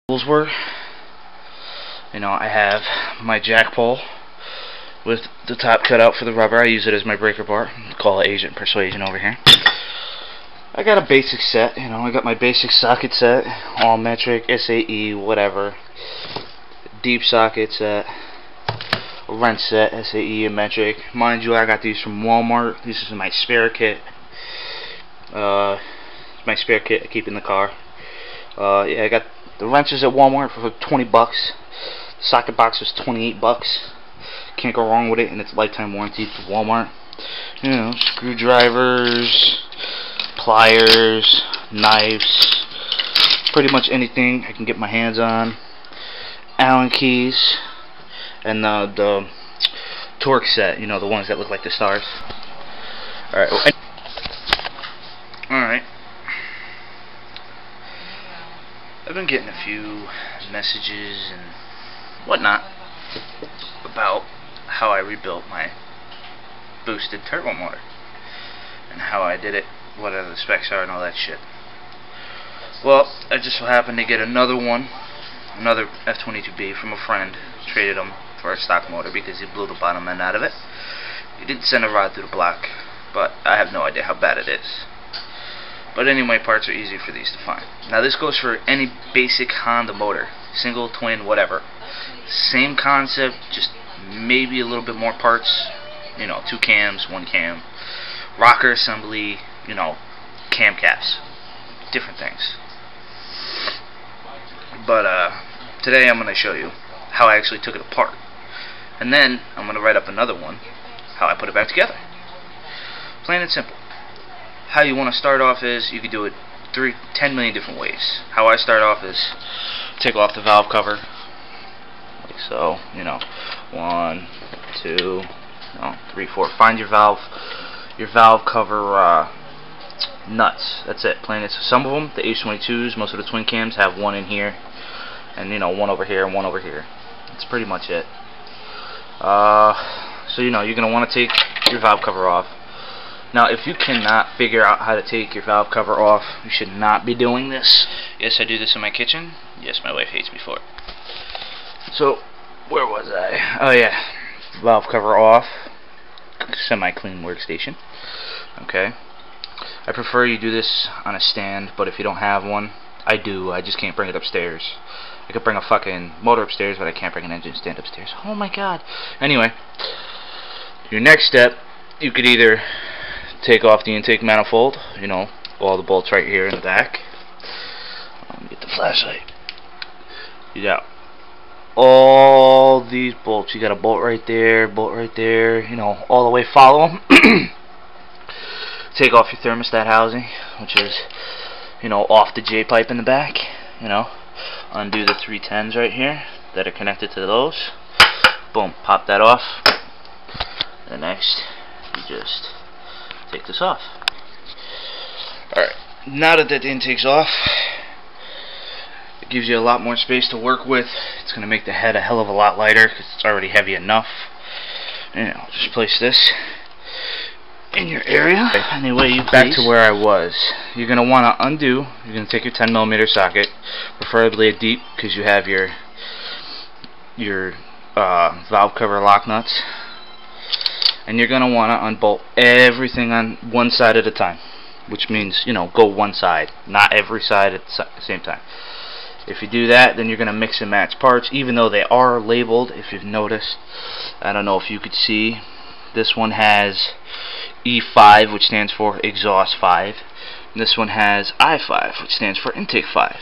tools were. You know, I have my jack pole with the top cut out for the rubber. I use it as my breaker bar. Call it Agent Persuasion over here. I got a basic set, you know, I got my basic socket set, all metric, SAE, whatever. Deep socket set, a wrench set, SAE and metric. Mind you, I got these from Walmart. This is my spare kit. My spare kit I keep in the car. Yeah, I got the wrenches at Walmart for 20 bucks. The socket box was 28 bucks. Can't go wrong with it, and it's lifetime warranty for Walmart. You know, screwdrivers, pliers, knives, pretty much anything I can get my hands on. Allen keys, and the torque set, you know, the ones that look like the stars. Alright. Alright. I've been getting a few messages and whatnot about how I rebuilt my boosted turbo motor and how I did it, what the specs are and all that shit. Well, I just so happened to get another one, another f22b from a friend. Traded him for a stock motor because he blew the bottom end out of it. He did send a rod through the block, but I have no idea how bad it is. But anyway, parts are easy for these to find. Now this goes for any basic Honda motor, single, twin, whatever. Same concept, just maybe a little bit more parts. You know, 2 cams, 1 cam, rocker assembly, you know, cam caps, different things. But today I'm going to show you how I actually took it apart, and then I'm going to write up another one, how I put it back together. Plain and simple. How you want to start off is you could do it 10 million different ways. How I start off is take off the valve cover, like so. You know, 1, 2, 3, 4. Find your valve cover nuts. That's it. Plain. It's some of them, the H22s, most of the twin cams have one in here, and you know, one over here and one over here. That's pretty much it. So you know, you're gonna want to take your valve cover off. Now, if you cannot figure out how to take your valve cover off, you should not be doing this. Yes, I do this in my kitchen. Yes, my wife hates me for it. So, where was I? Oh yeah, valve cover off. Semi-clean workstation. Okay. I prefer you do this on a stand, but if you don't have one, I do. I just can't bring it upstairs. I could bring a fucking motor upstairs, but I can't bring an engine stand upstairs. Oh my god. Anyway, your next step, you could either take off the intake manifold, you know, all the bolts right here in the back. Let me get the flashlight. You got all these bolts. You got a bolt right there, you know, all the way, follow them. Take off your thermostat housing, which is, you know, off the J-pipe in the back, you know. Undo the 310s right here that are connected to those. Boom, pop that off. And next, you just take this off. Alright, now that intake's off, it gives you a lot more space to work with. It's going to make the head a hell of a lot lighter because it's already heavy enough. And I'll just place this in your area. Anyway, you back to where I was. You're going to want to undo. You're going to take your 10mm socket, preferably a deep, because you have your valve cover lock nuts. And you're going to want to unbolt everything on one side at a time, which means, you know, go one side, not every side at the same time. If you do that, then you're going to mix and match parts, even though they are labeled. If you've noticed, I don't know if you could see, this one has E5, which stands for exhaust 5, and this one has I5, which stands for intake 5.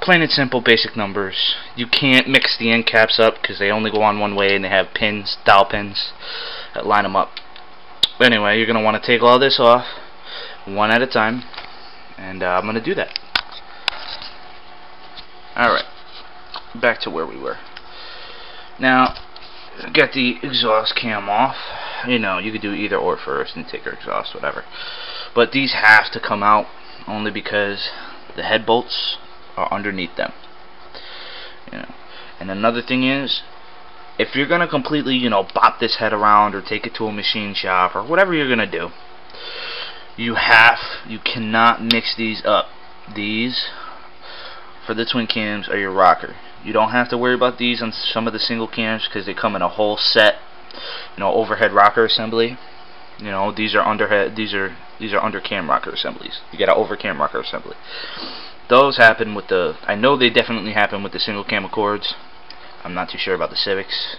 Plain and simple, basic numbers. You can't mix the end caps up because they only go on one way, and they have pins, dowel pins that line them up. Anyway, you're going to want to take all this off one at a time, and I'm going to do that. Alright, back to where we were. Now, get the exhaust cam off. You know, you could do either or first, intake or exhaust, whatever. But these have to come out only because the head bolts are underneath them. You know. And another thing is, if you're gonna completely, you know, bop this head around or take it to a machine shop or whatever you're gonna do, you cannot mix these up. These for the twin cams are your rocker. You don't have to worry about these on some of the single cams because they come in a whole set, you know, overhead rocker assembly. You know, these are underhead, these are under cam rocker assemblies. You got an over cam rocker assembly. Those happen with the, I know they definitely happen with the single cam Accords. I'm not too sure about the Civics.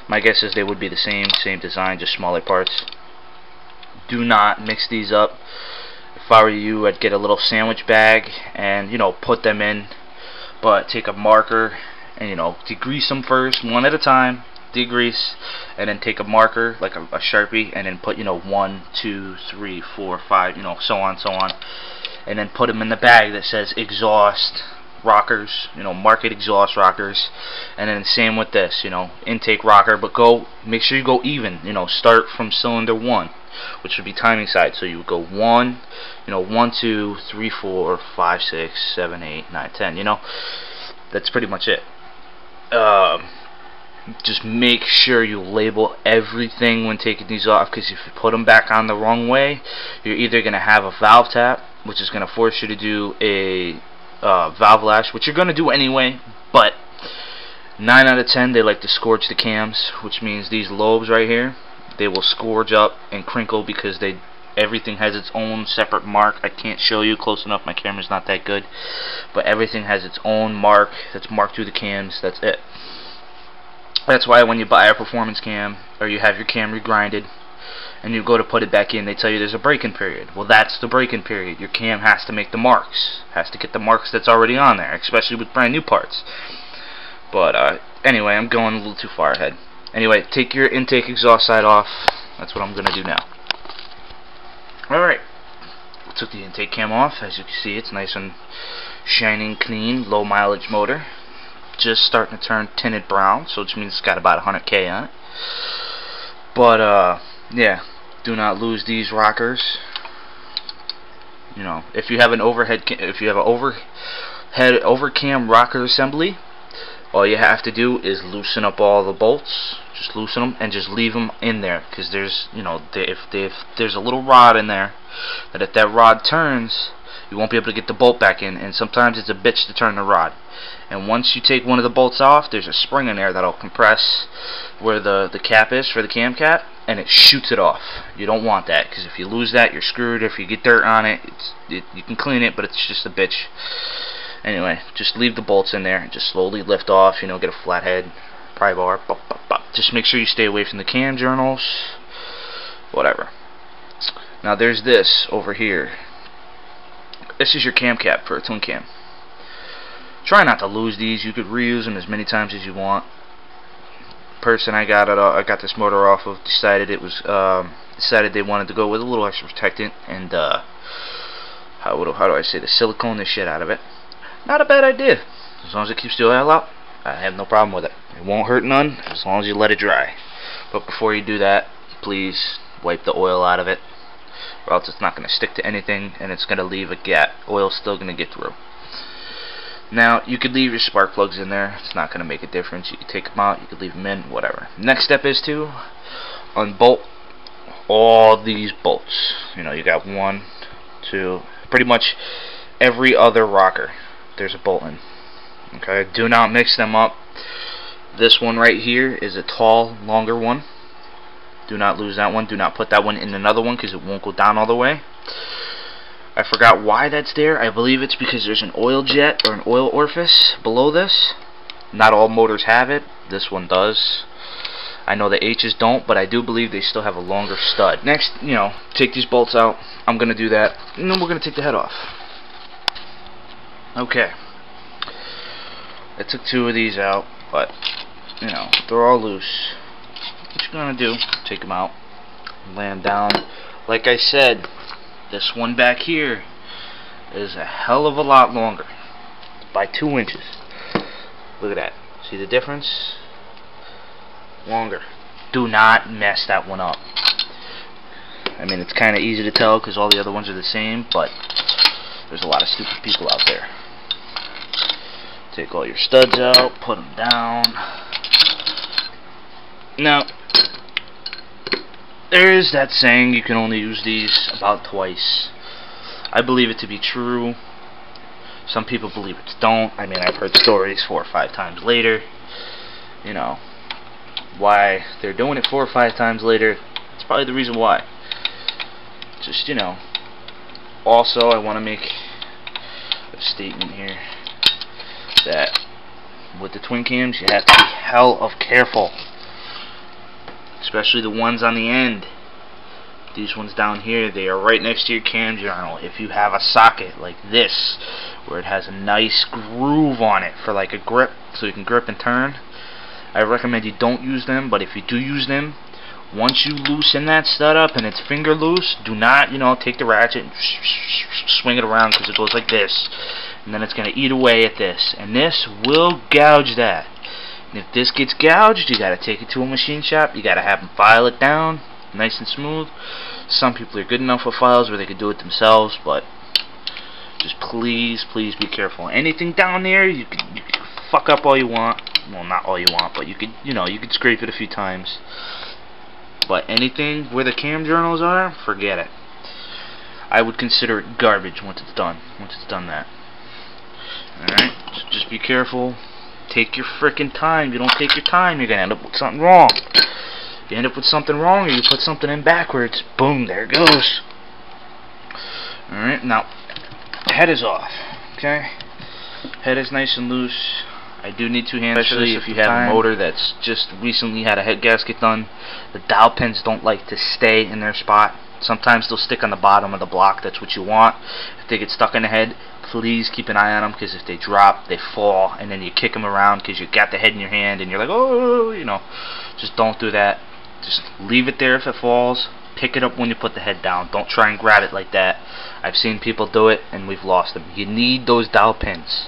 My guess is they would be the same design, just smaller parts. Do not mix these up. If I were you, I'd get a little sandwich bag and, you know, put them in, but take a marker and, you know, degrease them first, one at a time. Degrease, and then take a marker like a Sharpie, and then put, you know, 1, 2, 3, 4, 5, you know, so on, and then put them in the bag that says exhaust rockers, you know, market exhaust rockers. And then same with this, you know, intake rocker, but make sure you go even, you know, start from cylinder 1, which would be timing side. So you would go 1, you know, 1, 2, 3, 4, 5, 6, 7, 8, 9, 10, you know, that's pretty much it. Just make sure you label everything when taking these off, because if you put them back on the wrong way, you're either going to have a valve tap, which is going to force you to do a valve lash, which you're going to do anyway, but 9 out of 10 they like to scorch the cams, which means these lobes right here, they will scourge up and crinkle because everything has its own separate mark. I can't show you close enough, my camera's not that good, but everything has its own mark that's marked through the cams. That's it. That's why when you buy a performance cam, or you have your cam regrinded, and you go to put it back in, they tell you there's a break-in period. Well, that's the break-in period. Your cam has to make the marks, has to get the marks that's already on there, especially with brand new parts. But anyway, I'm going a little too far ahead. Anyway, take your intake exhaust side off. That's what I'm going to do now. Alright, took the intake cam off. As you can see, it's nice and shining clean, low mileage motor. Just starting to turn tinted brown, so which means it's got about 100K on it. But yeah, do not lose these rockers. You know, if you have an over cam rocker assembly, all you have to do is loosen up all the bolts. Just loosen them and just leave them in there, because there's, you know, if there's a little rod in there, that if that rod turns, you won't be able to get the bolt back in, and sometimes it's a bitch to turn the rod. And once you take one of the bolts off, there's a spring in there that'll compress where the cap is for the cam cap, and it shoots it off. You don't want that, because if you lose that, you're screwed. If you get dirt on it, you can clean it, but it's just a bitch. Anyway, just leave the bolts in there and just slowly lift off, you know, get a flathead, pry bar, bop, bop, bop. Just make sure you stay away from the cam journals, whatever. Now there's this over here. This is your cam cap for a twin cam. Try not to lose these. You could reuse them as many times as you want. Person I got this motor off of decided they wanted to go with a little extra protectant, and how do I say, the silicone the shit out of it. Not a bad idea. As long as it keeps the oil out, I have no problem with it. It won't hurt none as long as you let it dry. But before you do that, please wipe the oil out of it, or else it's not going to stick to anything and it's going to leave a gap. Oil's still going to get through. Now, you could leave your spark plugs in there. It's not going to make a difference. You can take them out, you could leave them in, whatever. Next step is to unbolt all these bolts. You know, you got 1, 2, pretty much every other rocker there's a bolt in. Okay, do not mix them up. This one right here is a tall, longer one. Do not lose that one. Do not put that one in another one, because it won't go down all the way. I forgot why that's there. I believe it's because there's an oil jet or an oil orifice below this. Not all motors have it. This one does. I know the H's don't, but I do believe they still have a longer stud. Next, you know, take these bolts out. I'm going to do that, and then we're going to take the head off. Okay. I took 2 of these out, but, you know, they're all loose. What you're going to do, take them out, lay them down. Like I said, this one back here is a hell of a lot longer, by 2 inches. Look at that. See the difference? Longer. Do not mess that one up. I mean, it's kind of easy to tell because all the other ones are the same, but there's a lot of stupid people out there. Take all your studs out, put them down. Now, there is that saying you can only use these about twice. I believe it to be true. Some people believe it's don't. I mean, I've heard stories 4 or 5 times later. You know, why they're doing it 4 or 5 times later, it's probably the reason why. Just, you know. Also, I want to make a statement here that with the twin cams, you have to be hell of careful. Especially the ones on the end. These ones down here, they are right next to your cam journal. If you have a socket like this, where it has a nice groove on it for like a grip, so you can grip and turn, I recommend you don't use them. But if you do use them, once you loosen that stud up and it's finger loose, do not, you know, take the ratchet and swing it around, because it goes like this, and then it's going to eat away at this, and this will gouge that. And if this gets gouged, you got to take it to a machine shop. You got to have them file it down nice and smooth. Some people are good enough with files where they could do it themselves, but just please be careful. Anything down there, you can fuck up all you want. Well, not all you want, but you could, you know, you could scrape it a few times. But anything where the cam journals are, forget it. I would consider it garbage once it's done. Once it's done that. Alright? So just be careful. Take your frickin' time. You don't take your time, you're gonna end up with something wrong. You end up with something wrong, or you put something in backwards. Boom, there it goes. Alright, now, head is off. Okay? Head is nice and loose. I do need 2 hands, especially if you have a motor that's just recently had a head gasket done. The dowel pins don't like to stay in their spot. Sometimes they'll stick on the bottom of the block. That's what you want. If they get stuck in the head, please keep an eye on them, because if they drop, they fall, and then you kick them around because you got the head in your hand and you're like, oh, you know. Just don't do that. Just leave it there if it falls. Pick it up when you put the head down. Don't try and grab it like that. I've seen people do it and we've lost them. You need those dowel pins.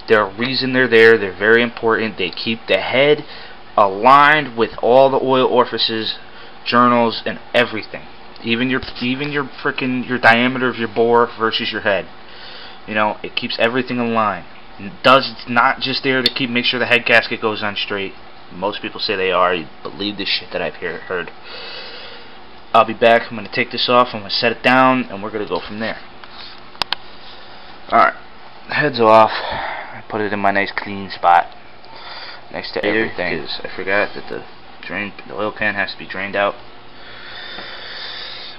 There's a reason they're there. They're very important. They keep the head aligned with all the oil orifices, journals, and everything. Even your freaking diameter of your bore versus your head. You know, it keeps everything in line. It's not just there to make sure the head gasket goes on straight. Most people say they are. You believe this shit that I've heard. I'll be back. I'm going to take this off. I'm going to set it down, and we're going to go from there. Alright. Head's off. I put it in my nice clean spot next to everything, because I forgot that the oil pan has to be drained out,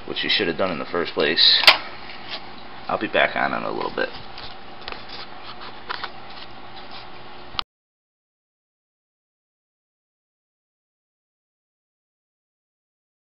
which you should have done in the first place. I'll be back on in a little bit.